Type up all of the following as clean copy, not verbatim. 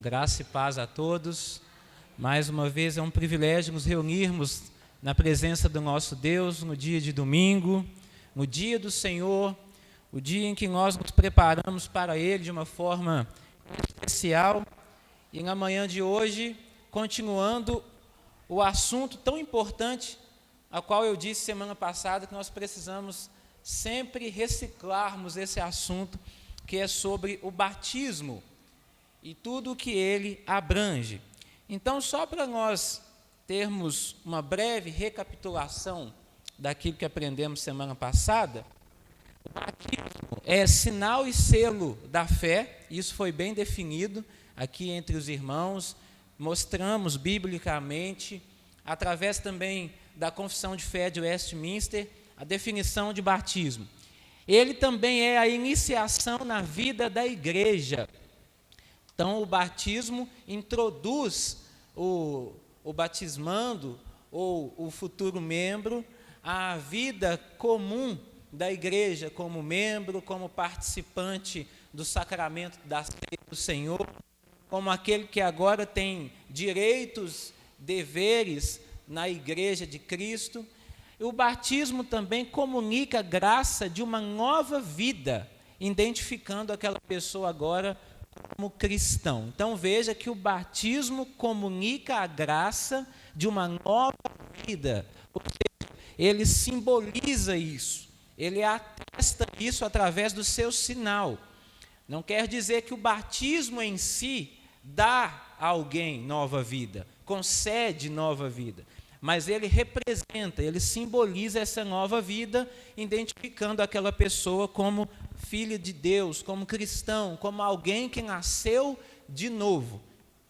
Graça e paz a todos. Mais uma vez é um privilégio nos reunirmos na presença do nosso Deus no dia de domingo, no dia do Senhor, o dia em que nós nos preparamos para Ele de uma forma especial. E na manhã de hoje, continuando o assunto tão importante, a qual eu disse semana passada que nós precisamos sempre reciclarmos esse assunto, que é sobre o batismo e tudo o que ele abrange. Então, só para nós termos uma breve recapitulação daquilo que aprendemos semana passada, o batismo é sinal e selo da fé, isso foi bem definido aqui entre os irmãos, mostramos biblicamente, através também da Confissão de Fé de Westminster, a definição de batismo. Ele também é a iniciação na vida da igreja. Então, o batismo introduz o batismando ou o futuro membro à vida comum da igreja, como membro, como participante do sacramento da ceia do Senhor, como aquele que agora tem direitos, deveres na igreja de Cristo. E o batismo também comunica a graça de uma nova vida, identificando aquela pessoa agora como cristão. Então veja que o batismo comunica a graça de uma nova vida, ou seja, ele simboliza isso, ele atesta isso através do seu sinal. Não quer dizer que o batismo em si dá a alguém nova vida, concede nova vida, mas ele representa, ele simboliza essa nova vida, identificando aquela pessoa como filho de Deus, como cristão, como alguém que nasceu de novo.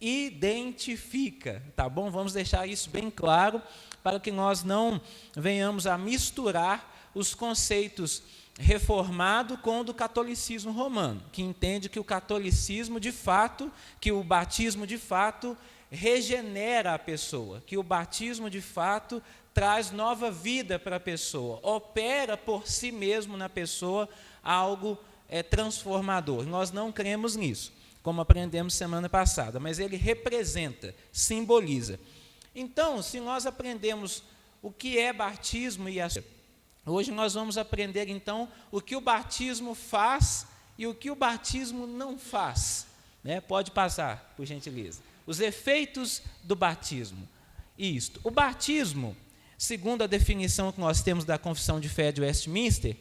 Identifica, tá bom? Vamos deixar isso bem claro, para que nós não venhamos a misturar os conceitos reformado com o do catolicismo romano, que entende que o catolicismo de fato, que o batismo de fato regenera a pessoa, que o batismo de fato traz nova vida para a pessoa, opera por si mesmo na pessoa algo transformador. Nós não cremos nisso, como aprendemos semana passada, mas ele representa, simboliza. Então, se nós aprendemos o que é batismo e hoje nós vamos aprender então o que o batismo faz e o que o batismo não faz. Pode passar, por gentileza. Os efeitos do batismo. Isto. O batismo, segundo a definição que nós temos da Confissão de Fé de Westminster,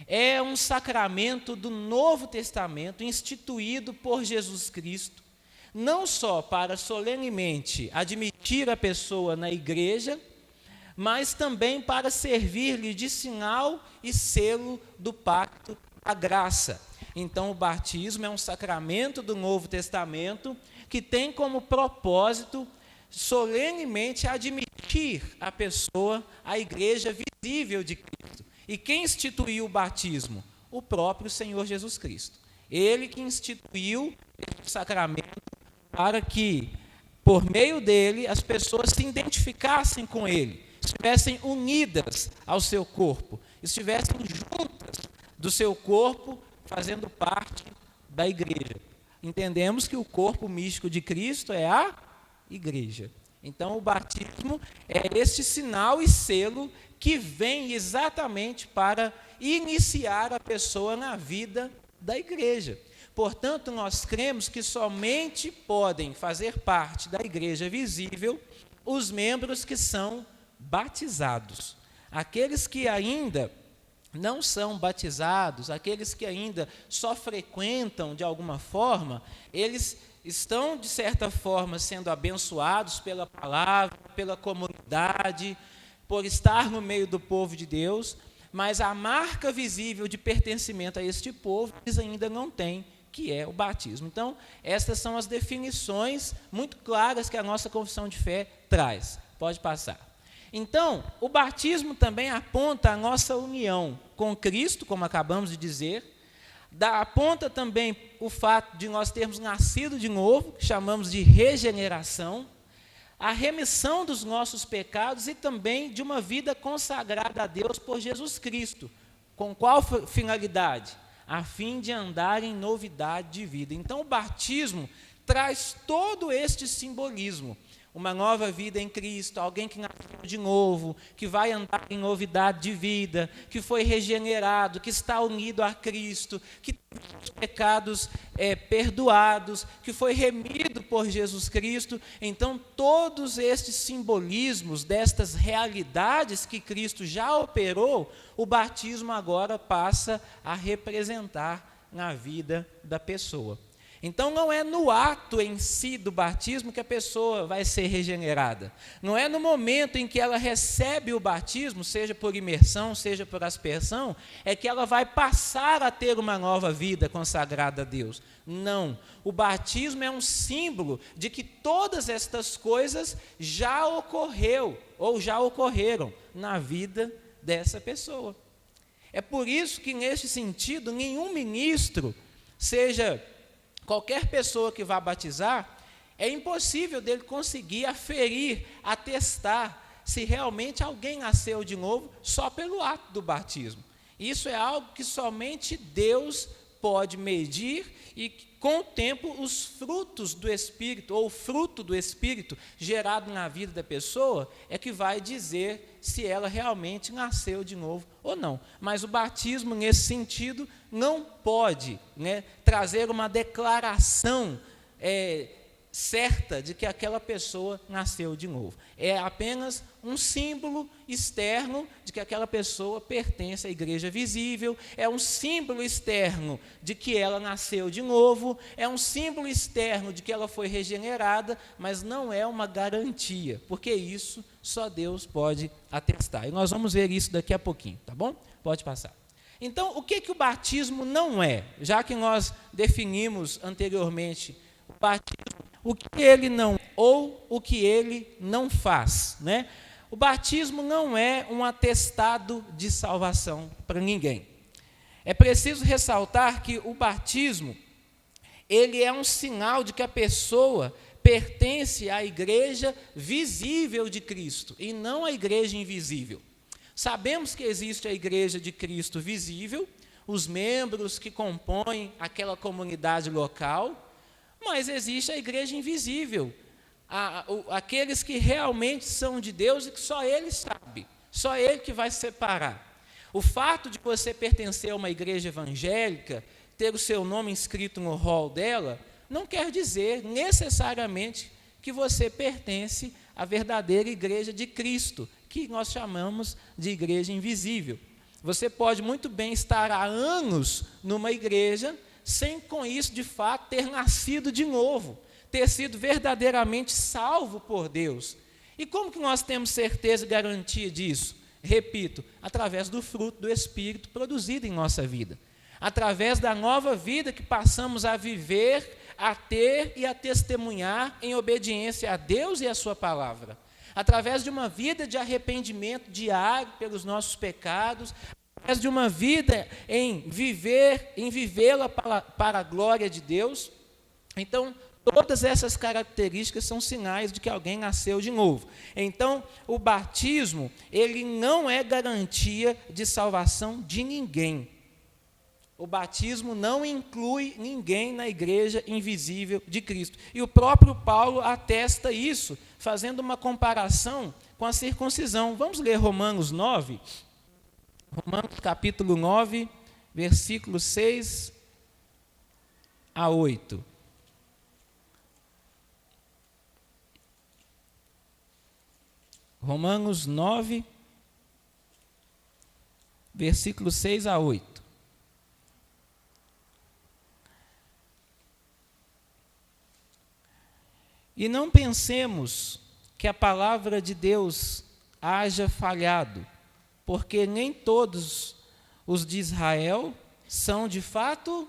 é um sacramento do Novo Testamento instituído por Jesus Cristo, não só para solenemente admitir a pessoa na igreja, mas também para servir-lhe de sinal e selo do pacto da graça. Então, o batismo é um sacramento do Novo Testamento que tem como propósito solenemente admitir a pessoa à igreja visível de Cristo. E quem instituiu o batismo? O próprio Senhor Jesus Cristo. Ele que instituiu esse sacramento para que, por meio dele, as pessoas se identificassem com ele, estivessem unidas ao seu corpo, estivessem juntas do seu corpo, fazendo parte da igreja. Entendemos que o corpo místico de Cristo é a igreja. Então, o batismo é este sinal e selo que vem exatamente para iniciar a pessoa na vida da igreja. Portanto, nós cremos que somente podem fazer parte da igreja visível os membros que são batizados. Aqueles que ainda não são batizados, aqueles que ainda só frequentam de alguma forma, eles estão, de certa forma, sendo abençoados pela palavra, pela comunidade, por estar no meio do povo de Deus, mas a marca visível de pertencimento a este povo, eles ainda não têm, que é o batismo. Então, estas são as definições muito claras que a nossa confissão de fé traz. Pode passar. Então, o batismo também aponta a nossa união com Cristo, como acabamos de dizer, aponta também o fato de nós termos nascido de novo, que chamamos de regeneração, a remissão dos nossos pecados e também de uma vida consagrada a Deus por Jesus Cristo. Com qual finalidade? A fim de andar em novidade de vida. Então, o batismo traz todo este simbolismo. Uma nova vida em Cristo, alguém que nasceu de novo, que vai andar em novidade de vida, que foi regenerado, que está unido a Cristo, que teve os pecados perdoados, que foi remido por Jesus Cristo. Então, todos estes simbolismos, destas realidades que Cristo já operou, o batismo agora passa a representar na vida da pessoa. Então, não é no ato em si do batismo que a pessoa vai ser regenerada. Não é no momento em que ela recebe o batismo, seja por imersão, seja por aspersão, é que ela vai passar a ter uma nova vida consagrada a Deus. Não. O batismo é um símbolo de que todas estas coisas já ocorreu, ou já ocorreram na vida dessa pessoa. É por isso que, neste sentido, nenhum ministro, seja qualquer pessoa que vá batizar, é impossível dele conseguir aferir, atestar se realmente alguém nasceu de novo só pelo ato do batismo. Isso é algo que somente Deus pode medir e, com o tempo, os frutos do Espírito, ou o fruto do Espírito gerado na vida da pessoa, é que vai dizer se ela realmente nasceu de novo ou não. Mas o batismo, nesse sentido, não pode, trazer uma declaração certa de que aquela pessoa nasceu de novo. É apenas um símbolo externo de que aquela pessoa pertence à igreja visível, é um símbolo externo de que ela nasceu de novo, é um símbolo externo de que ela foi regenerada, mas não é uma garantia, porque isso só Deus pode atestar. E nós vamos ver isso daqui a pouquinho, tá bom? Pode passar. Então, o que o batismo não é? Já que nós definimos anteriormente o batismo, o que ele não é ou o que ele não faz, O batismo não é um atestado de salvação para ninguém. É preciso ressaltar que o batismo, ele é um sinal de que a pessoa pertence à igreja visível de Cristo e não à igreja invisível. Sabemos que existe a igreja de Cristo visível, os membros que compõem aquela comunidade local, mas existe a igreja invisível, aqueles que realmente são de Deus e que só Ele sabe, só Ele que vai separar. O fato de você pertencer a uma igreja evangélica, ter o seu nome inscrito no rol dela, não quer dizer necessariamente que você pertence à verdadeira igreja de Cristo, que nós chamamos de igreja invisível. Você pode muito bem estar há anos numa igreja, sem com isso, de fato, ter nascido de novo, ter sido verdadeiramente salvo por Deus. E como que nós temos certeza e garantia disso? Repito, através do fruto do Espírito produzido em nossa vida, através da nova vida que passamos a viver, a ter e a testemunhar em obediência a Deus e a sua palavra, através de uma vida de arrependimento diário pelos nossos pecados, através de uma vida em vivê-la para a glória de Deus. Então, todas essas características são sinais de que alguém nasceu de novo. Então, o batismo, ele não é garantia de salvação de ninguém. O batismo não inclui ninguém na igreja invisível de Cristo. E o próprio Paulo atesta isso, fazendo uma comparação com a circuncisão. Vamos ler Romanos 9. Romanos capítulo 9, versículos 6 a 8. Romanos 9, versículos 6 a 8. E não pensemos que a palavra de Deus haja falhado, porque nem todos os de Israel são de fato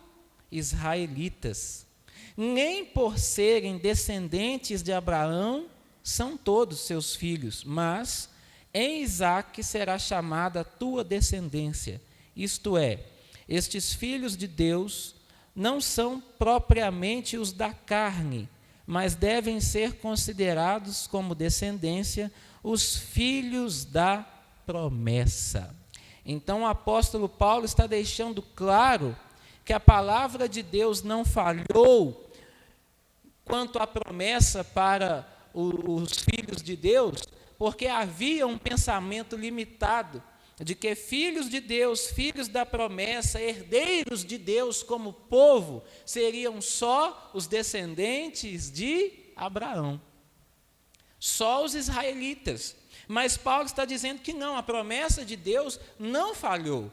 israelitas, nem por serem descendentes de Abraão são todos seus filhos, mas em Isaque será chamada a tua descendência. Isto é, estes filhos de Deus não são propriamente os da carne, mas devem ser considerados como descendência os filhos da promessa. Então o apóstolo Paulo está deixando claro que a palavra de Deus não falhou quanto à promessa para os filhos de Deus, porque havia um pensamento limitado de que filhos de Deus, filhos da promessa, herdeiros de Deus como povo, seriam só os descendentes de Abraão, só os israelitas. Mas Paulo está dizendo que não, a promessa de Deus não falhou,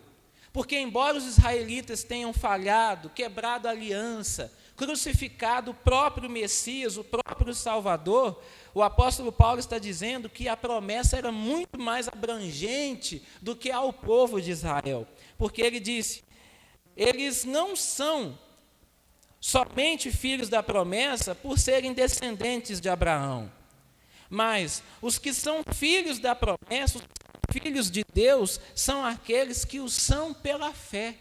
porque embora os israelitas tenham falhado, quebrado a aliança, crucificado o próprio Messias, o próprio Salvador, o apóstolo Paulo está dizendo que a promessa era muito mais abrangente do que ao povo de Israel, porque ele disse, eles não são somente filhos da promessa por serem descendentes de Abraão, mas os que são filhos da promessa, os filhos de Deus, são aqueles que o são pela fé,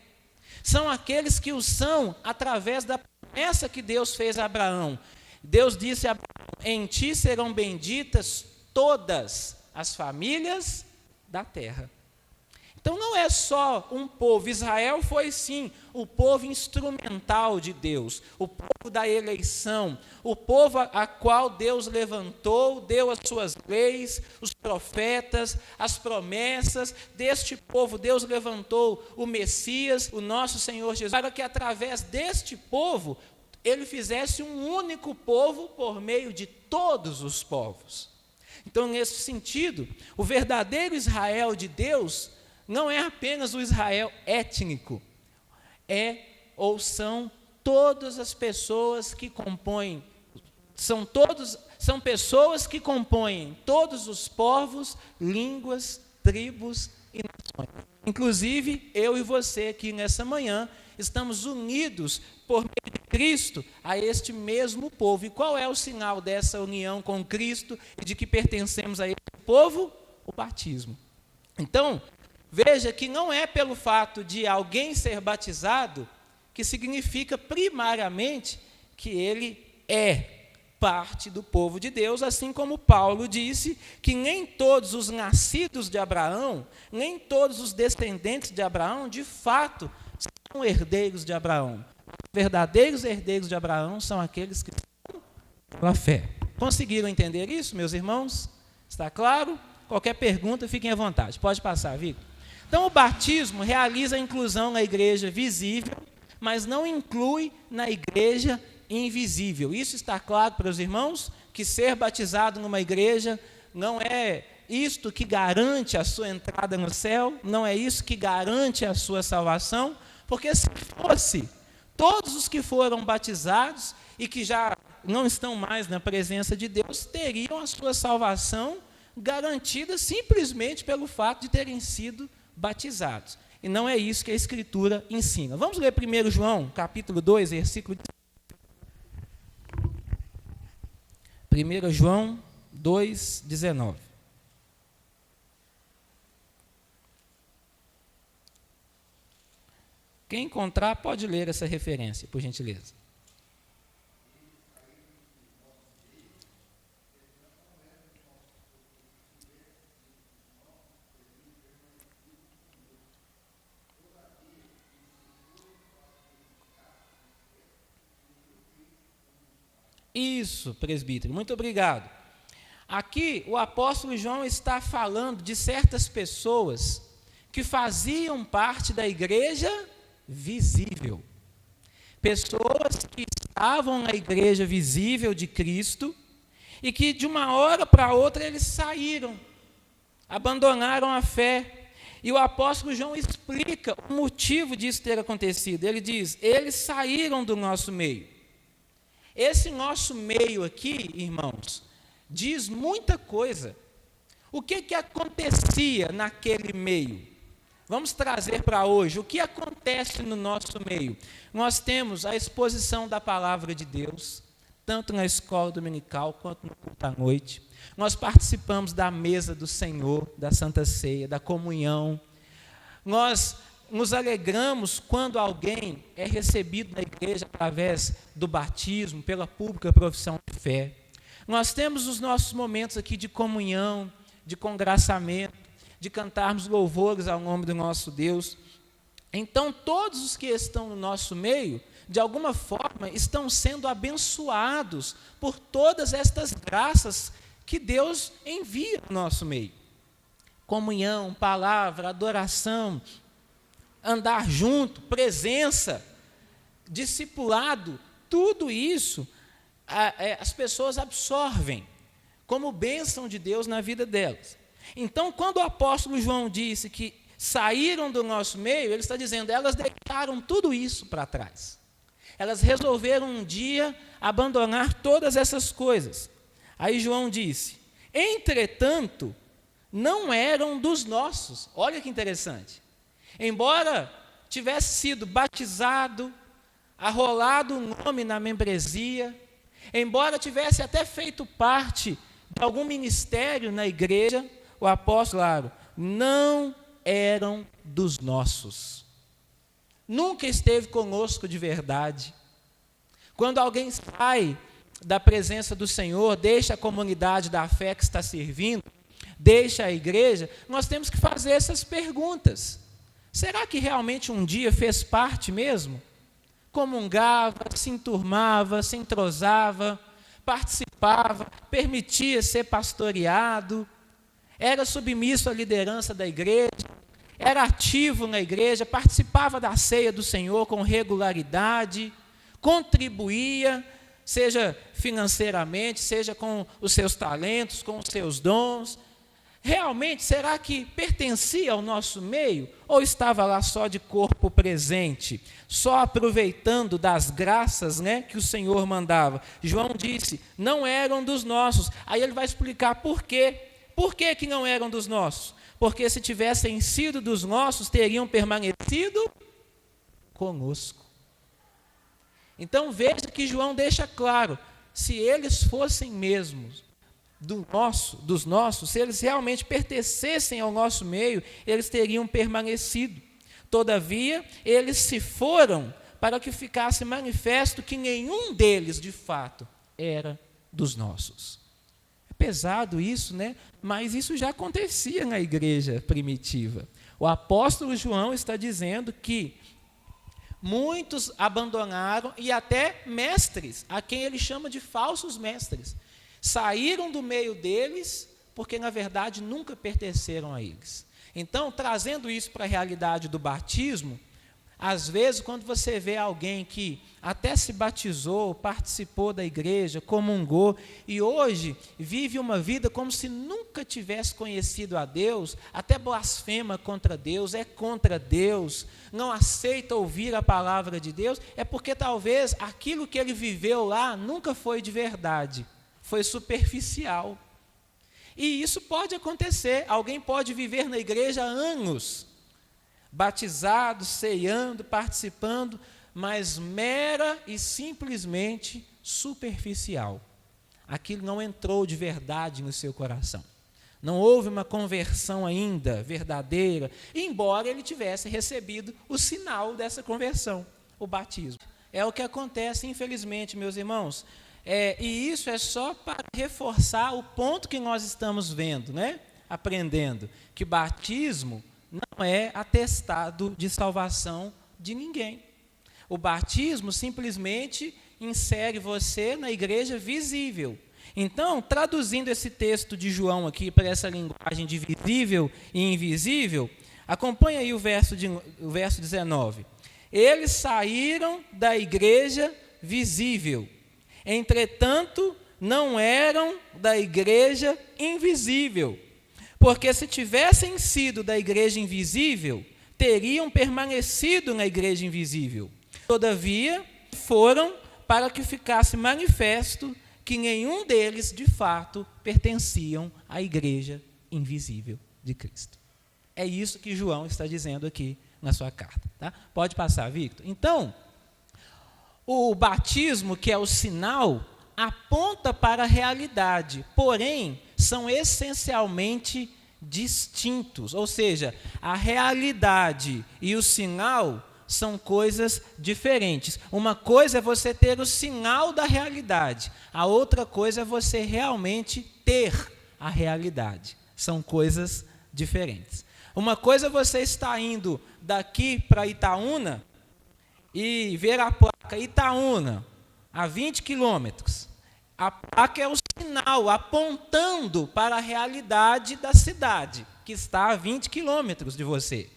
são aqueles que o são através da promessa que Deus fez a Abraão. Deus disse a Abraão, em ti serão benditas todas as famílias da terra. Então não é só um povo, Israel foi sim o povo instrumental de Deus, o povo da eleição, o povo a qual Deus levantou, deu as suas leis, os profetas, as promessas. Deste povo Deus levantou o Messias, o nosso Senhor Jesus, para que através deste povo ele fizesse um único povo por meio de todos os povos. Então, nesse sentido, o verdadeiro Israel de Deus não é apenas o Israel étnico, são todas as pessoas que compõem, são pessoas que compõem todos os povos, línguas, tribos e nações. Inclusive, eu e você aqui nessa manhã, estamos unidos por meio de Cristo a este mesmo povo. E qual é o sinal dessa união com Cristo e de que pertencemos a este povo? O batismo. Então, veja que não é pelo fato de alguém ser batizado que significa primariamente que ele é parte do povo de Deus, assim como Paulo disse que nem todos os nascidos de Abraão, nem todos os descendentes de Abraão, de fato, são herdeiros de Abraão. Os verdadeiros herdeiros de Abraão são aqueles que são pela fé. Conseguiram entender isso, meus irmãos? Está claro? Qualquer pergunta, fiquem à vontade. Pode passar, Victor. Então, o batismo realiza a inclusão na igreja visível, mas não inclui na igreja invisível. Isso está claro para os irmãos? Que ser batizado numa igreja não é isto que garante a sua entrada no céu, não é isso que garante a sua salvação, porque se fosse, todos os que foram batizados e que já não estão mais na presença de Deus, teriam a sua salvação garantida simplesmente pelo fato de terem sido batizados. E não é isso que a Escritura ensina. Vamos ler 1 João, capítulo 2, versículo 1 João 2, 19. Quem encontrar, pode ler essa referência, por gentileza. Isso, presbítero, muito obrigado. Aqui o apóstolo João está falando de certas pessoas que faziam parte da igreja visível. Pessoas que estavam na igreja visível de Cristo e que de uma hora para outra eles saíram, abandonaram a fé. E o apóstolo João explica o motivo disso ter acontecido. Ele diz, eles saíram do nosso meio. Esse nosso meio aqui, irmãos, diz muita coisa. O que acontecia naquele meio? Vamos trazer para hoje. O que acontece no nosso meio? Nós temos a exposição da palavra de Deus, tanto na escola dominical quanto no culto à noite. Nós participamos da mesa do Senhor, da Santa Ceia, da comunhão. Nós nos alegramos quando alguém é recebido na igreja através do batismo, pela pública profissão de fé. Nós temos os nossos momentos aqui de comunhão, de congraçamento, de cantarmos louvores ao nome do nosso Deus. Então, todos os que estão no nosso meio, de alguma forma, estão sendo abençoados por todas estas graças que Deus envia no nosso meio. Comunhão, palavra, adoração, andar junto, presença, discipulado, tudo isso as pessoas absorvem como bênção de Deus na vida delas. Então, quando o apóstolo João disse que saíram do nosso meio, ele está dizendo, elas deixaram tudo isso para trás. Elas resolveram um dia abandonar todas essas coisas. Aí João disse, entretanto, não eram dos nossos. Olha que interessante. Embora tivesse sido batizado, arrolado um nome na membresia, embora tivesse até feito parte de algum ministério na igreja, o apóstolo, claro, não eram dos nossos. Nunca esteve conosco de verdade. Quando alguém sai da presença do Senhor, deixa a comunidade da fé que está servindo, deixa a igreja, nós temos que fazer essas perguntas. Será que realmente um dia fez parte mesmo? Comungava, se enturmava, se entrosava, participava, permitia ser pastoreado, era submisso à liderança da igreja, era ativo na igreja, participava da ceia do Senhor com regularidade, contribuía, seja financeiramente, seja com os seus talentos, com os seus dons. Realmente, será que pertencia ao nosso meio? Ou estava lá só de corpo presente, só aproveitando das graças, que o Senhor mandava? João disse, não eram dos nossos. Aí ele vai explicar por quê. Por que que não eram dos nossos? Porque se tivessem sido dos nossos, teriam permanecido conosco. Então veja que João deixa claro, se eles fossem mesmos dos nossos, se eles realmente pertencessem ao nosso meio, eles teriam permanecido. Todavia, eles se foram para que ficasse manifesto que nenhum deles, de fato, era dos nossos. É pesado isso, Mas isso já acontecia na igreja primitiva. O apóstolo João está dizendo que muitos abandonaram, e até mestres, a quem ele chama de falsos mestres, saíram do meio deles, porque na verdade nunca pertenceram a eles. Então, trazendo isso para a realidade do batismo, às vezes quando você vê alguém que até se batizou, participou da igreja, comungou, e hoje vive uma vida como se nunca tivesse conhecido a Deus, até blasfema contra Deus, é contra Deus, não aceita ouvir a palavra de Deus, é porque talvez aquilo que ele viveu lá nunca foi de verdade, foi superficial. E isso pode acontecer, alguém pode viver na igreja há anos, batizado, ceiando, participando, mas mera e simplesmente superficial. Aquilo não entrou de verdade no seu coração. Não houve uma conversão ainda verdadeira, embora ele tivesse recebido o sinal dessa conversão, o batismo. É o que acontece, infelizmente, meus irmãos. E isso é só para reforçar o ponto que nós estamos vendo, aprendendo, que batismo não é atestado de salvação de ninguém. O batismo simplesmente insere você na igreja visível. Então, traduzindo esse texto de João aqui para essa linguagem de visível e invisível, acompanha aí o verso 19. Eles saíram da igreja visível, entretanto, não eram da igreja invisível. Porque se tivessem sido da igreja invisível, teriam permanecido na igreja invisível. Todavia, foram para que ficasse manifesto que nenhum deles, de fato, pertenciam à igreja invisível de Cristo. É isso que João está dizendo aqui na sua carta. Tá? Pode passar, Victor. Então, o batismo, que é o sinal, aponta para a realidade, porém, são essencialmente distintos, ou seja, a realidade e o sinal são coisas diferentes. Uma coisa é você ter o sinal da realidade, a outra coisa é você realmente ter a realidade. São coisas diferentes. Uma coisa é você estar indo daqui para Itaúna e ver a placa Itaúna, a 20 quilômetros. A placa é o sinal apontando para a realidade da cidade, que está a 20 quilômetros de você.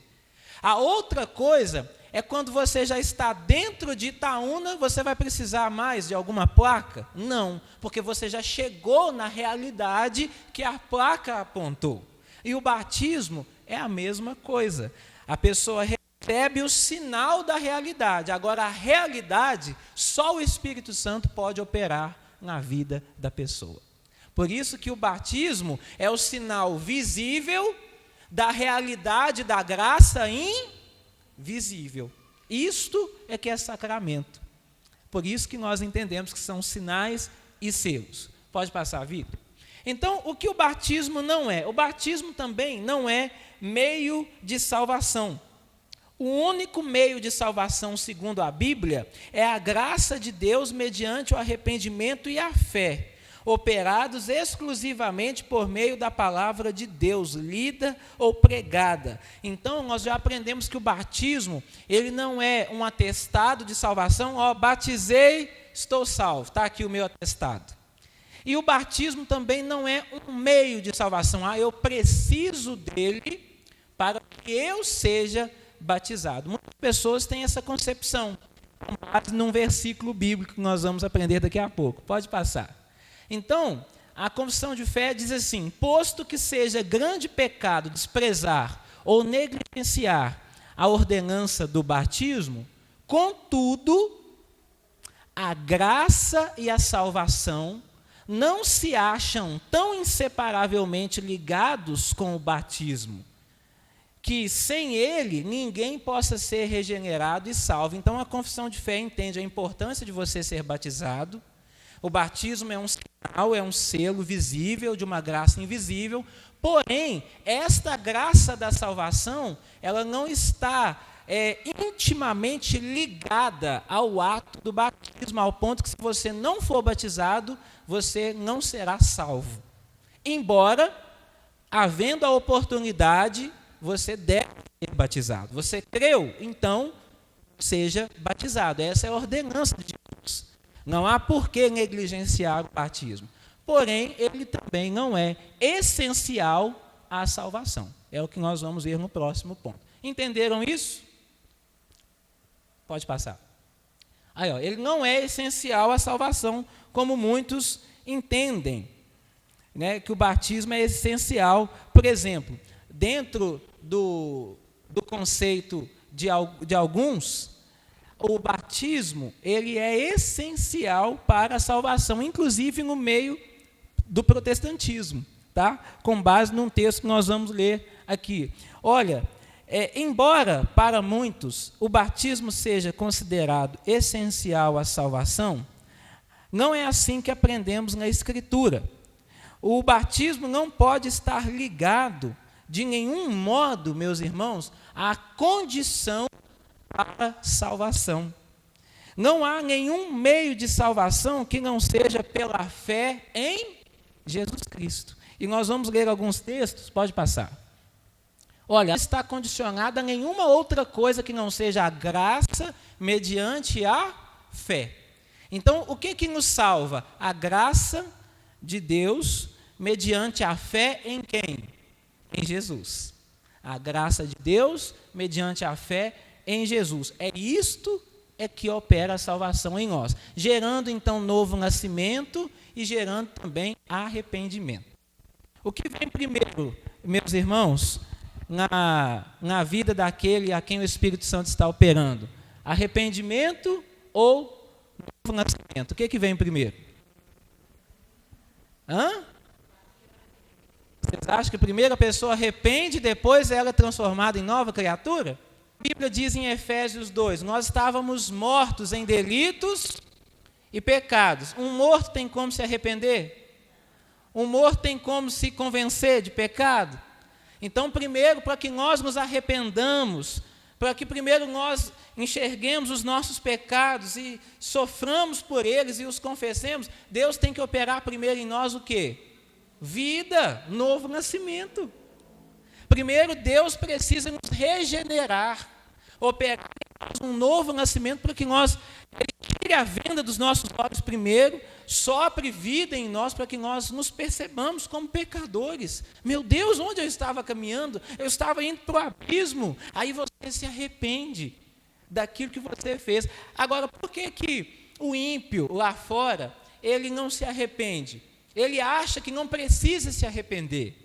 A outra coisa é quando você já está dentro de Itaúna, você vai precisar mais de alguma placa? Não, porque você já chegou na realidade que a placa apontou. E o batismo é a mesma coisa. A pessoa recebe o sinal da realidade. Agora, a realidade, só o Espírito Santo pode operar na vida da pessoa. Por isso que o batismo é o sinal visível da realidade da graça invisível. Isto é que é sacramento. Por isso que nós entendemos que são sinais e selos. Pode passar, Vitor? Então, o que o batismo não é? O batismo também não é meio de salvação. O único meio de salvação, segundo a Bíblia, é a graça de Deus mediante o arrependimento e a fé, operados exclusivamente por meio da palavra de Deus, lida ou pregada. Então, nós já aprendemos que o batismo, ele não é um atestado de salvação, batizei, estou salvo, está aqui o meu atestado. E o batismo também não é um meio de salvação, eu preciso dele para que eu seja batizado. Muitas pessoas têm essa concepção, com base num versículo bíblico que nós vamos aprender daqui a pouco. Pode passar. Então, a confissão de fé diz assim: posto que seja grande pecado desprezar ou negligenciar a ordenança do batismo, contudo, a graça e a salvação não se acham tão inseparavelmente ligados com o batismo, que sem ele ninguém possa ser regenerado e salvo. Então a confissão de fé entende a importância de você ser batizado. O batismo é um sinal, é um selo visível de uma graça invisível, porém, esta graça da salvação, ela não está intimamente ligada ao ato do batismo, ao ponto que se você não for batizado, você não será salvo. Embora, havendo a oportunidade, você deve ser batizado. Você creu, então, seja batizado. Essa é a ordenança de Deus. Não há por que negligenciar o batismo. Porém, ele também não é essencial à salvação. É o que nós vamos ver no próximo ponto. Entenderam isso? Pode passar. Aí, ele não é essencial à salvação, como muitos entendem, né, que o batismo é essencial. Por exemplo, dentro do conceito de alguns, o batismo ele é essencial para a salvação, inclusive no meio do protestantismo, tá? Com base num texto que nós vamos ler aqui. Olha, embora para muitos o batismo seja considerado essencial à salvação, não é assim que aprendemos na Escritura. O batismo não pode estar ligado de nenhum modo, meus irmãos, à condição para salvação. Não há nenhum meio de salvação que não seja pela fé em Jesus Cristo. E nós vamos ler alguns textos, pode passar. Olha, não está condicionada a nenhuma outra coisa que não seja a graça mediante a fé. Então, o que nos salva? A graça de Deus mediante a fé em quem? Em Jesus. A graça de Deus mediante a fé em Jesus. Isto que opera a salvação em nós, gerando então novo nascimento e gerando também arrependimento. O que vem primeiro, meus irmãos, na vida daquele a quem o Espírito Santo está operando? Arrependimento ou novo nascimento? O que vem primeiro? Vocês acham que primeiro a pessoa arrepende e depois ela é transformada em nova criatura? A Bíblia diz em Efésios 2, nós estávamos mortos em delitos e pecados. Um morto tem como se arrepender? Um morto tem como se convencer de pecado? Então, primeiro, para que nós nos arrependamos, para que primeiro nós enxerguemos os nossos pecados e soframos por eles e os confessemos, Deus tem que operar primeiro em nós o quê? Vida, novo nascimento. Primeiro, Deus precisa nos regenerar, operar um novo nascimento para que nós tire a venda dos nossos olhos primeiro, sopre vida em nós para que nós nos percebamos como pecadores. Meu Deus, onde eu estava caminhando? Eu estava indo para o abismo. Aí você se arrepende daquilo que você fez. Agora, por que o ímpio lá fora, ele não se arrepende? Ele acha que não precisa se arrepender.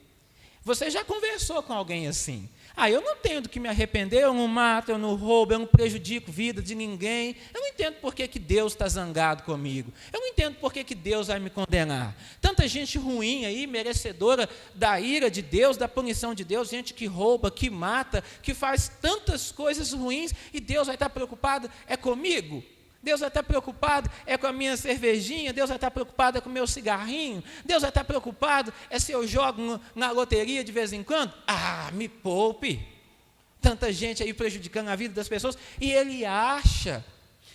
Você já conversou com alguém assim? Eu não tenho do que me arrepender, eu não mato, eu não roubo, eu não prejudico a vida de ninguém. Eu não entendo por que Deus está zangado comigo. Eu não entendo por que Deus vai me condenar. Tanta gente ruim aí, merecedora da ira de Deus, da punição de Deus, gente que rouba, que mata, que faz tantas coisas ruins, e Deus vai estar preocupado comigo? Deus vai estar preocupado com a minha cervejinha, Deus vai estar preocupado com o meu cigarrinho, Deus vai estar preocupado se eu jogo na loteria de vez em quando? Me poupe. Tanta gente aí prejudicando a vida das pessoas, e ele acha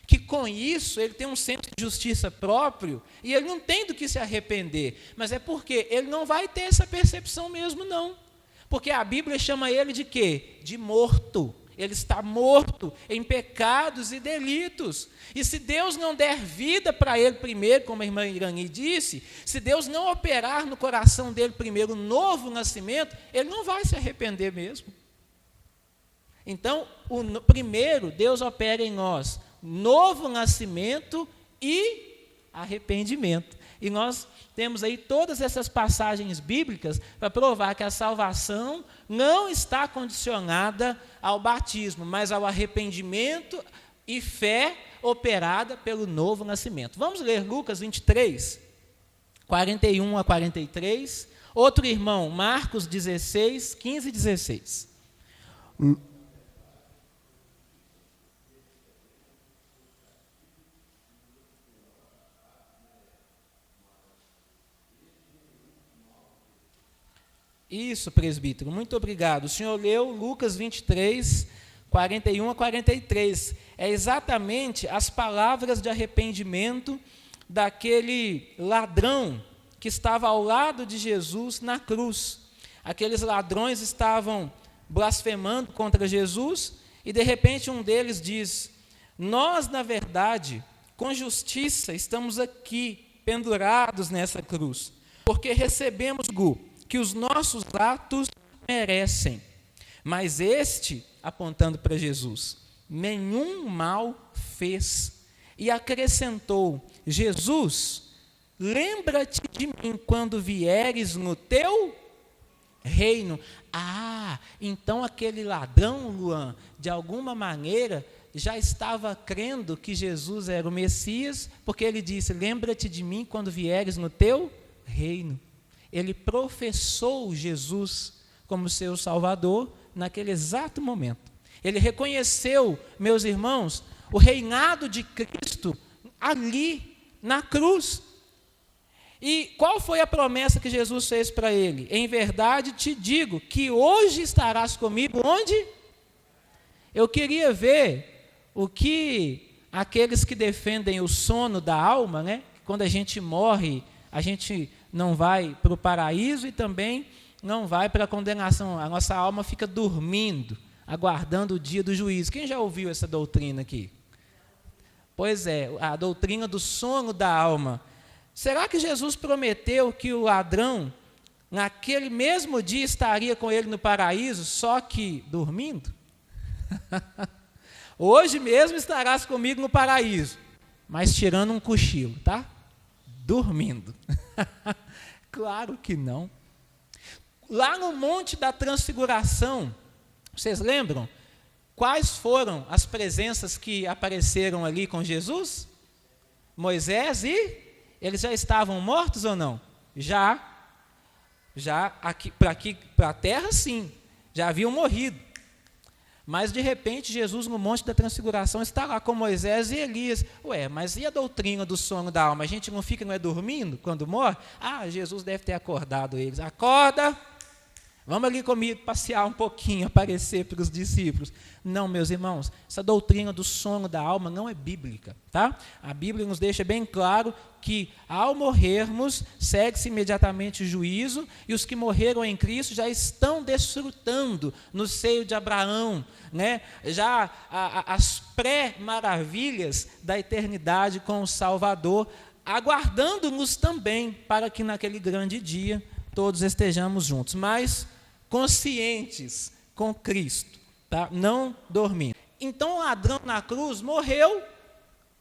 que com isso ele tem um senso de justiça próprio, e ele não tem do que se arrepender, mas é porque ele não vai ter essa percepção mesmo não, porque a Bíblia chama ele de quê? De morto. Ele está morto em pecados e delitos. E se Deus não der vida para ele primeiro, como a irmã Irani disse, se Deus não operar no coração dele primeiro um novo nascimento, ele não vai se arrepender mesmo. Então, primeiro, Deus opera em nós novo nascimento e arrependimento. E nós temos aí todas essas passagens bíblicas para provar que a salvação não está condicionada ao batismo, mas ao arrependimento e fé operada pelo novo nascimento. Vamos ler Lucas 23, 41 a 43. Outro irmão, Marcos 16, 15 e 16. Isso, presbítero, muito obrigado. O senhor leu Lucas 23, 41 a 43. É exatamente as palavras de arrependimento daquele ladrão que estava ao lado de Jesus na cruz. Aqueles ladrões estavam blasfemando contra Jesus e, de repente, um deles diz: nós, na verdade, com justiça, estamos aqui, pendurados nessa cruz, porque recebemos que os nossos atos merecem, mas este, apontando para Jesus, nenhum mal fez. E acrescentou: Jesus, lembra-te de mim quando vieres no teu reino. Então aquele ladrão, Luan, de alguma maneira, já estava crendo que Jesus era o Messias, porque ele disse: lembra-te de mim quando vieres no teu reino. Ele professou Jesus como seu Salvador naquele exato momento. Ele reconheceu, meus irmãos, o reinado de Cristo ali na cruz. E qual foi a promessa que Jesus fez para ele? Em verdade te digo que hoje estarás comigo onde? Eu queria ver o que aqueles que defendem o sono da alma, né? Quando a gente morre, a gente não vai para o paraíso e também não vai para a condenação. A nossa alma fica dormindo, aguardando o dia do juízo. Quem já ouviu essa doutrina aqui? Pois é, a doutrina do sono da alma. Será que Jesus prometeu que o ladrão, naquele mesmo dia, estaria com ele no paraíso, só que dormindo? Hoje mesmo estarás comigo no paraíso, mas tirando um cochilo, tá? Dormindo. Claro que não. Lá no Monte da Transfiguração, vocês lembram? Quais foram as presenças que apareceram ali com Jesus? Moisés e... eles já estavam mortos ou não? Já aqui para a terra, sim. Já haviam morrido. Mas, de repente, Jesus, no Monte da Transfiguração, está lá com Moisés e Elias. Mas e a doutrina do sono da alma? A gente não fica, não é dormindo quando morre? Jesus deve ter acordado eles. Acorda, Vamos ali comigo passear um pouquinho, aparecer para os discípulos. Não, meus irmãos, essa doutrina do sono da alma não é bíblica, tá? A Bíblia nos deixa bem claro que ao morrermos, segue-se imediatamente o juízo, e os que morreram em Cristo já estão desfrutando no seio de Abraão, né? Já as pré-maravilhas da eternidade com o Salvador, aguardando-nos também para que naquele grande dia todos estejamos juntos, mas conscientes com Cristo, tá? Não dormindo. Então o ladrão na cruz morreu,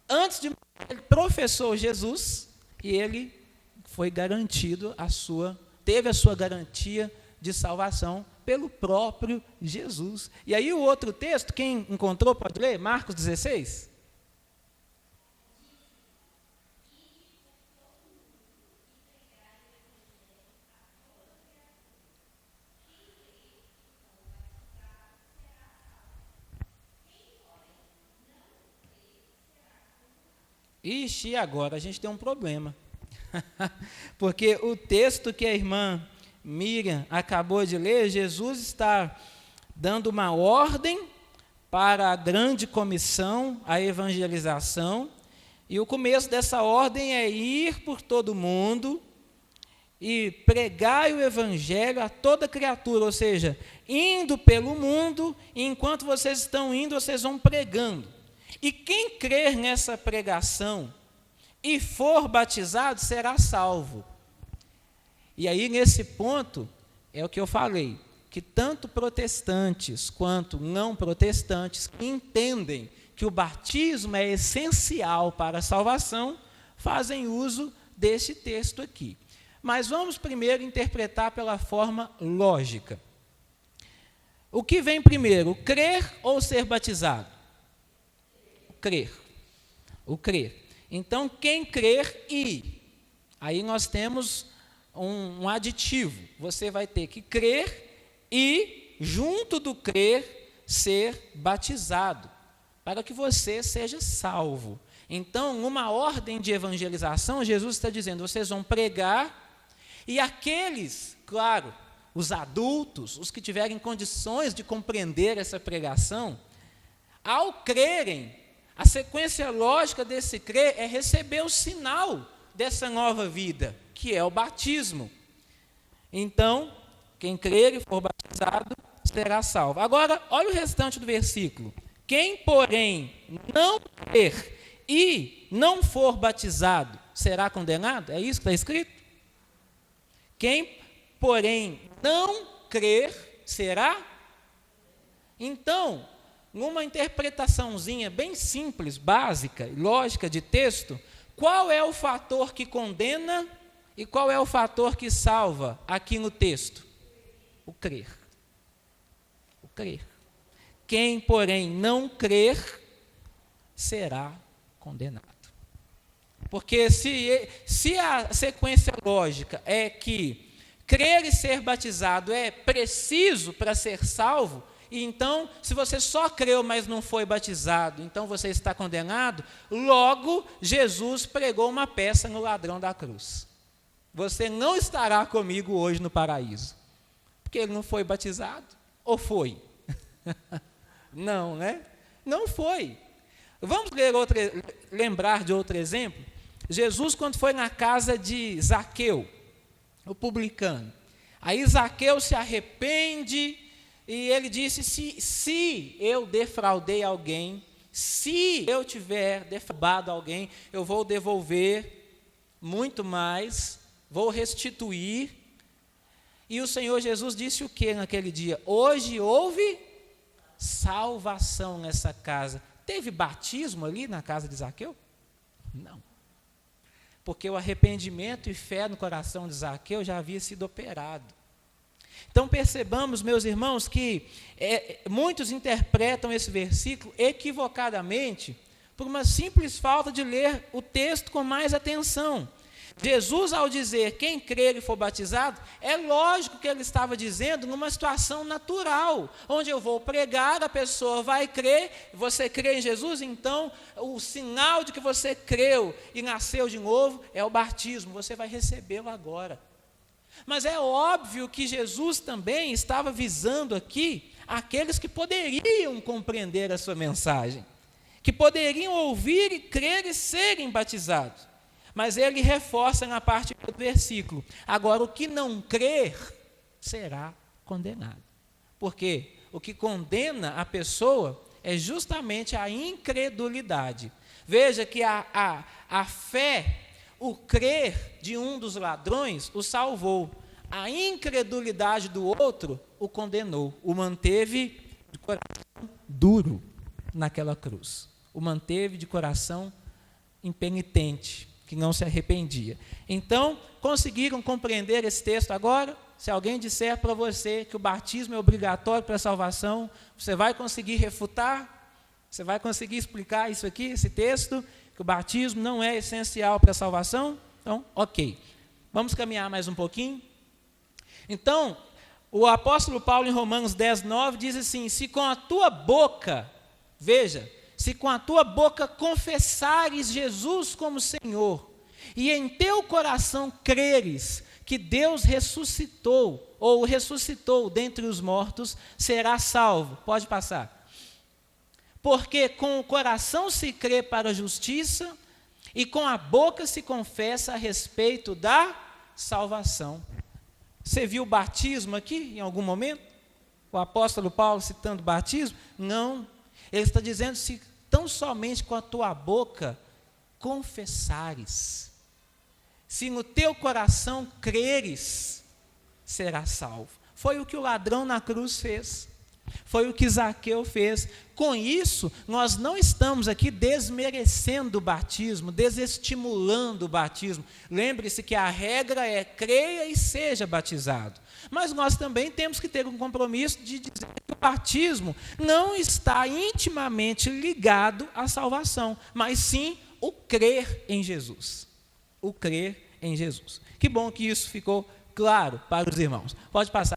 antes de morrer, ele professou Jesus, e ele foi garantido teve a sua garantia de salvação pelo próprio Jesus. E aí o outro texto, quem encontrou pode ler, Marcos 16. Ixi, agora a gente tem um problema, porque o texto que a irmã Miriam acabou de ler, Jesus está dando uma ordem para a grande comissão, a evangelização, e o começo dessa ordem é ir por todo mundo e pregai o evangelho a toda criatura, ou seja, indo pelo mundo, e enquanto vocês estão indo, vocês vão pregando. E quem crer nessa pregação e for batizado, será salvo. E aí, nesse ponto, é o que eu falei, que tanto protestantes quanto não protestantes que entendem que o batismo é essencial para a salvação, fazem uso desse texto aqui. Mas vamos primeiro interpretar pela forma lógica. O que vem primeiro, crer ou ser batizado? O crer. Então, quem crer e, aí nós temos um aditivo, você vai ter que crer e, junto do crer, ser batizado, para que você seja salvo. Então, numa ordem de evangelização, Jesus está dizendo, vocês vão pregar, e aqueles, claro, os adultos, os que tiverem condições de compreender essa pregação, ao crerem, a sequência lógica desse crer é receber o sinal dessa nova vida, que é o batismo. Então, quem crer e for batizado será salvo. Agora, olha o restante do versículo. Quem, porém, não crer e não for batizado será condenado? É isso que está escrito? Quem, porém, não crer será? Então, numa interpretaçãozinha bem simples, básica e lógica de texto, qual é o fator que condena e qual é o fator que salva aqui no texto? O crer. O crer. Quem, porém, não crer, será condenado. Porque se a sequência lógica é que crer e ser batizado é preciso para ser salvo, e então, se você só creu, mas não foi batizado, então você está condenado, logo Jesus pregou uma peça no ladrão da cruz. Você não estará comigo hoje no paraíso, porque ele não foi batizado, ou foi? Não, né? Não foi. Vamos lembrar de outro exemplo? Jesus, quando foi na casa de Zaqueu, o publicano, aí Zaqueu se arrepende, e ele disse, se eu defraudei alguém, se eu tiver defraudado alguém, eu vou devolver muito mais, vou restituir. E o Senhor Jesus disse o que naquele dia? Hoje houve salvação nessa casa. Teve batismo ali na casa de Zaqueu? Não. Porque o arrependimento e fé no coração de Zaqueu já havia sido operado. Então percebamos, meus irmãos, que muitos interpretam esse versículo equivocadamente por uma simples falta de ler o texto com mais atenção. Jesus, ao dizer quem crer e for batizado, é lógico que ele estava dizendo numa situação natural, onde eu vou pregar, a pessoa vai crer, você crê em Jesus, então o sinal de que você creu e nasceu de novo é o batismo, você vai recebê-lo agora. Mas é óbvio que Jesus também estava visando aqui aqueles que poderiam compreender a sua mensagem, que poderiam ouvir e crer e serem batizados. Mas ele reforça na parte do versículo: agora o que não crer será condenado. Porque o que condena a pessoa é justamente a incredulidade. Veja que a fé, o crer de um dos ladrões o salvou. A incredulidade do outro o condenou, o manteve de coração duro naquela cruz. O manteve de coração impenitente, que não se arrependia. Então, conseguiram compreender esse texto agora? Se alguém disser para você que o batismo é obrigatório para a salvação, você vai conseguir refutar? Você vai conseguir explicar isso aqui, esse texto? Que o batismo não é essencial para a salvação? Então, ok. Vamos caminhar mais um pouquinho? Então, o apóstolo Paulo em Romanos 10:9 diz assim: se com a tua boca, veja, se com a tua boca confessares Jesus como Senhor, e em teu coração creres que Deus ressuscitou, ou ressuscitou dentre os mortos, serás salvo. Pode passar. Porque com o coração se crê para a justiça, e com a boca se confessa a respeito da salvação. Você viu o batismo aqui em algum momento? O apóstolo Paulo citando batismo? Não. Ele está dizendo: se tão somente com a tua boca confessares, se no teu coração creres, serás salvo. Foi o que o ladrão na cruz fez. Foi o que Zaqueu fez. Com isso, nós não estamos aqui desmerecendo o batismo, desestimulando o batismo. Lembre-se que a regra é: creia e seja batizado. Mas nós também temos que ter um compromisso de dizer que o batismo não está intimamente ligado à salvação, mas sim o crer em Jesus. O crer em Jesus. Que bom que isso ficou claro para os irmãos. Pode passar.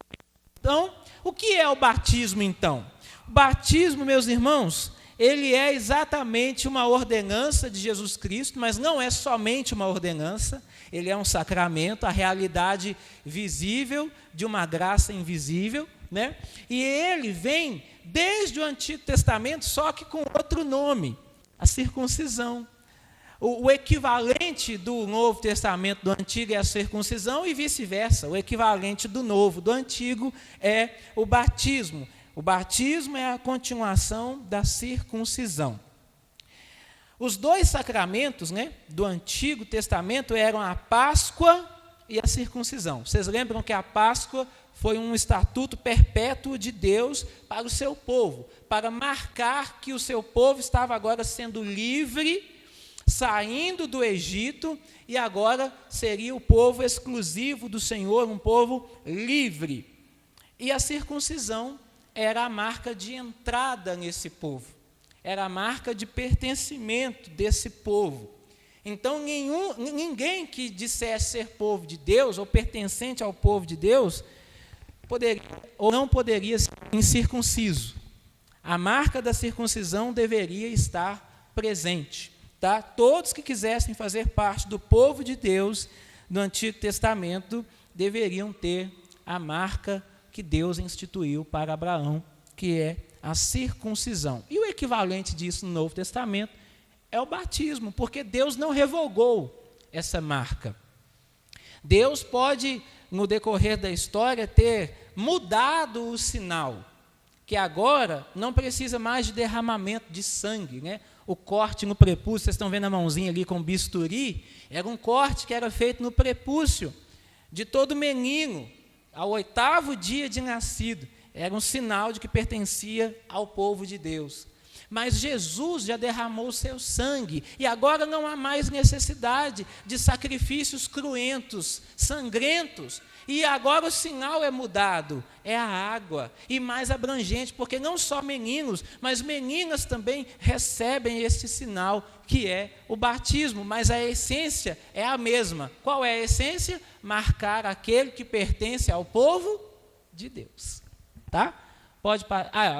Então, o que é o batismo, então? O batismo, meus irmãos, ele é exatamente uma ordenança de Jesus Cristo, mas não é somente uma ordenança, ele é um sacramento, a realidade visível de uma graça invisível, né? E ele vem desde o Antigo Testamento, só que com outro nome, a circuncisão. O equivalente do Novo Testamento do Antigo é a circuncisão e vice-versa. O equivalente do Novo, do Antigo, é o batismo. O batismo é a continuação da circuncisão. Os dois sacramentos, né, do Antigo Testamento eram a Páscoa e a circuncisão. Vocês lembram que a Páscoa foi um estatuto perpétuo de Deus para o seu povo, para marcar que o seu povo estava agora sendo livre, saindo do Egito, e agora seria o povo exclusivo do Senhor, um povo livre. E a circuncisão era a marca de entrada nesse povo, era a marca de pertencimento desse povo. Então, ninguém que dissesse ser povo de Deus, ou pertencente ao povo de Deus, poderia ou não poderia ser incircunciso. A marca da circuncisão deveria estar presente. Tá? Todos que quisessem fazer parte do povo de Deus no Antigo Testamento deveriam ter a marca que Deus instituiu para Abraão, que é a circuncisão. E o equivalente disso no Novo Testamento é o batismo, porque Deus não revogou essa marca. Deus pode, no decorrer da história, ter mudado o sinal, que agora não precisa mais de derramamento de sangue, né? O corte no prepúcio, vocês estão vendo a mãozinha ali com bisturi, era um corte que era feito no prepúcio de todo menino, ao 8º dia de nascido. Era um sinal de que pertencia ao povo de Deus. Mas Jesus já derramou o seu sangue, e agora não há mais necessidade de sacrifícios cruentos, sangrentos. E agora o sinal é mudado, é a água, e mais abrangente, porque não só meninos, mas meninas também recebem esse sinal, que é o batismo, mas a essência é a mesma. Qual é a essência? Marcar aquele que pertence ao povo de Deus. Tá?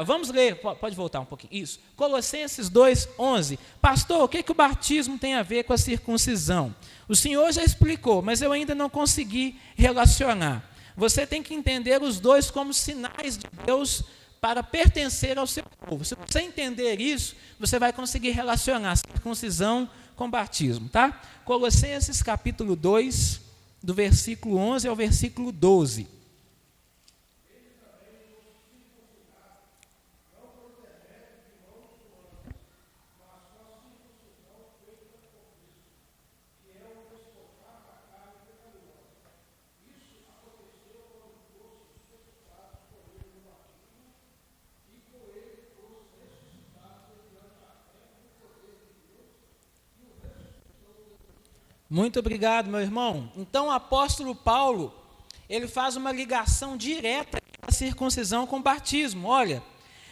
Vamos ler, pode voltar um pouquinho. Isso. Colossenses 2:11. Pastor, o que o batismo tem a ver com a circuncisão? O senhor já explicou, mas eu ainda não consegui relacionar. Você tem que entender os dois como sinais de Deus para pertencer ao seu povo. Se você entender isso, você vai conseguir relacionar circuncisão com batismo, tá? Colossenses capítulo 2, do versículo 11 ao versículo 12. Muito obrigado, meu irmão. Então, o apóstolo Paulo, ele faz uma ligação direta da circuncisão com o batismo. Olha,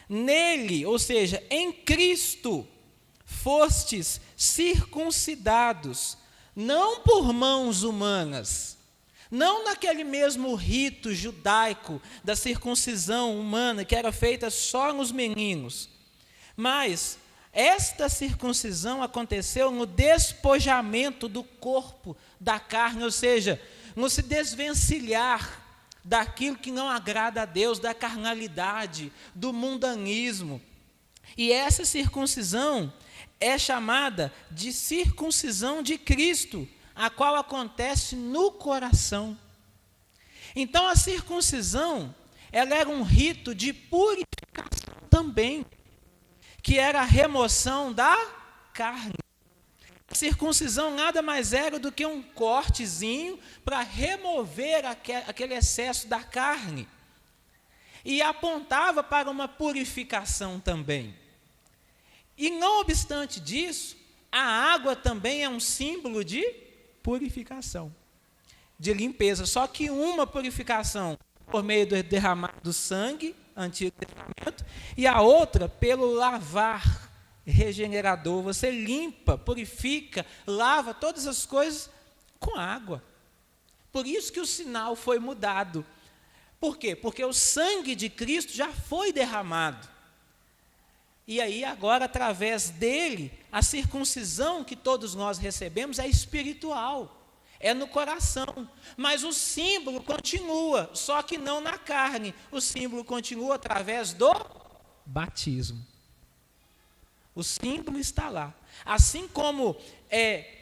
nele, ou seja, em Cristo, fostes circuncidados, não por mãos humanas, não naquele mesmo rito judaico da circuncisão humana que era feita só nos meninos, mas esta circuncisão aconteceu no despojamento do corpo, da carne, ou seja, no se desvencilhar daquilo que não agrada a Deus, da carnalidade, do mundanismo. E essa circuncisão é chamada de circuncisão de Cristo, a qual acontece no coração. Então a circuncisão, ela era um rito de purificação também, que era a remoção da carne. A circuncisão nada mais era do que um cortezinho para remover aquele excesso da carne. E apontava para uma purificação também. E não obstante disso, a água também é um símbolo de purificação, de limpeza. Só que uma purificação por meio do derramar do sangue, Antigo Testamento, e a outra pelo lavar regenerador. Você limpa, purifica, lava todas as coisas com água. Por isso que o sinal foi mudado. Por quê? Porque o sangue de Cristo já foi derramado. E aí agora, através dele, a circuncisão que todos nós recebemos é espiritual. É no coração, mas o símbolo continua, só que não na carne. O símbolo continua através do batismo. O símbolo está lá. Assim como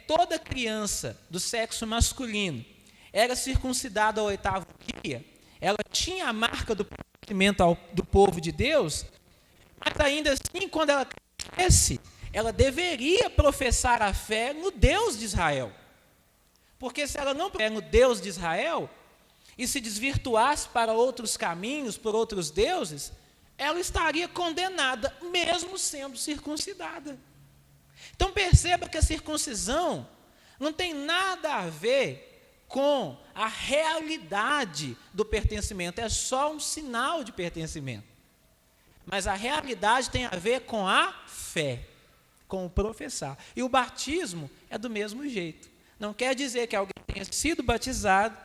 toda criança do sexo masculino era circuncidada ao 8º dia, ela tinha a marca do pertencimento do povo de Deus, mas ainda assim, quando ela cresce, ela deveria professar a fé no Deus de Israel. Porque se ela não é no Deus de Israel, e se desvirtuasse para outros caminhos, por outros deuses, ela estaria condenada, mesmo sendo circuncidada. Então perceba que a circuncisão não tem nada a ver com a realidade do pertencimento, é só um sinal de pertencimento. Mas a realidade tem a ver com a fé, com o professar. E o batismo é do mesmo jeito. Não quer dizer que alguém tenha sido batizado,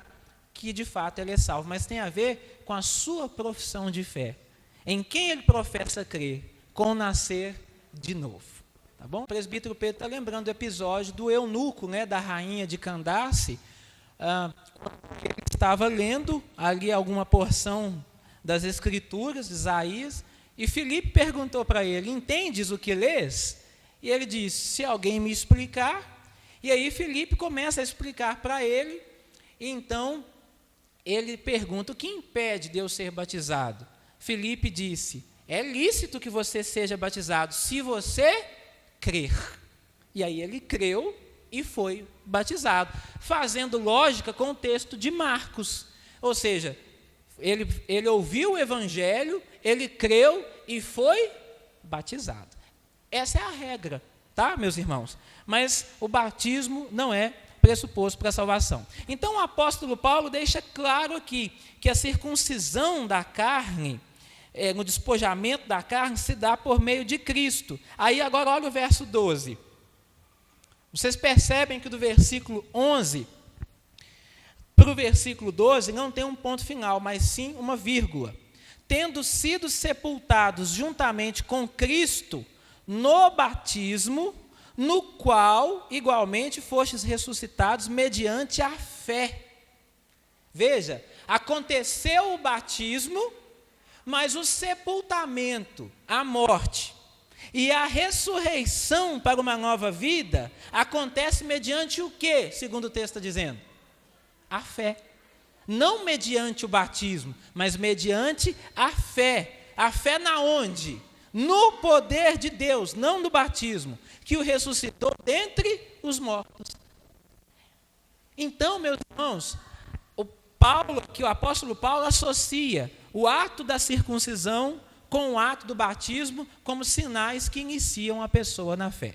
que de fato ele é salvo, mas tem a ver com a sua profissão de fé. Em quem ele professa crer, com nascer de novo. Tá bom? O presbítero Pedro está lembrando do episódio do eunuco, da rainha de Candace. Ele estava lendo ali alguma porção das escrituras de Isaías, e Filipe perguntou para ele: entendes o que lês? E ele disse: se alguém me explicar. E aí Filipe começa a explicar para ele, e então ele pergunta: o que impede de eu ser batizado? Filipe disse: é lícito que você seja batizado, se você crer. E aí ele creu e foi batizado, fazendo lógica com o texto de Marcos. Ou seja, ele ouviu o evangelho, ele creu e foi batizado. Essa é a regra, tá, meus irmãos? Mas o batismo não é pressuposto para a salvação. Então o apóstolo Paulo deixa claro aqui que a circuncisão da carne, no despojamento da carne, se dá por meio de Cristo. Aí agora olha o verso 12. Vocês percebem que do versículo 11 para o versículo 12 não tem um ponto final, mas sim uma vírgula. tendo sido sepultados juntamente com Cristo no batismo, no qual igualmente fostes ressuscitados mediante a fé. Veja, aconteceu o batismo, mas o sepultamento, a morte e a ressurreição para uma nova vida acontece mediante o quê, segundo o texto está dizendo? A fé. Não mediante o batismo, mas mediante a fé. A fé na onde? No poder de Deus, não no batismo, que o ressuscitou dentre os mortos. Então, meus irmãos, o apóstolo Paulo associa o ato da circuncisão com o ato do batismo como sinais que iniciam a pessoa na fé.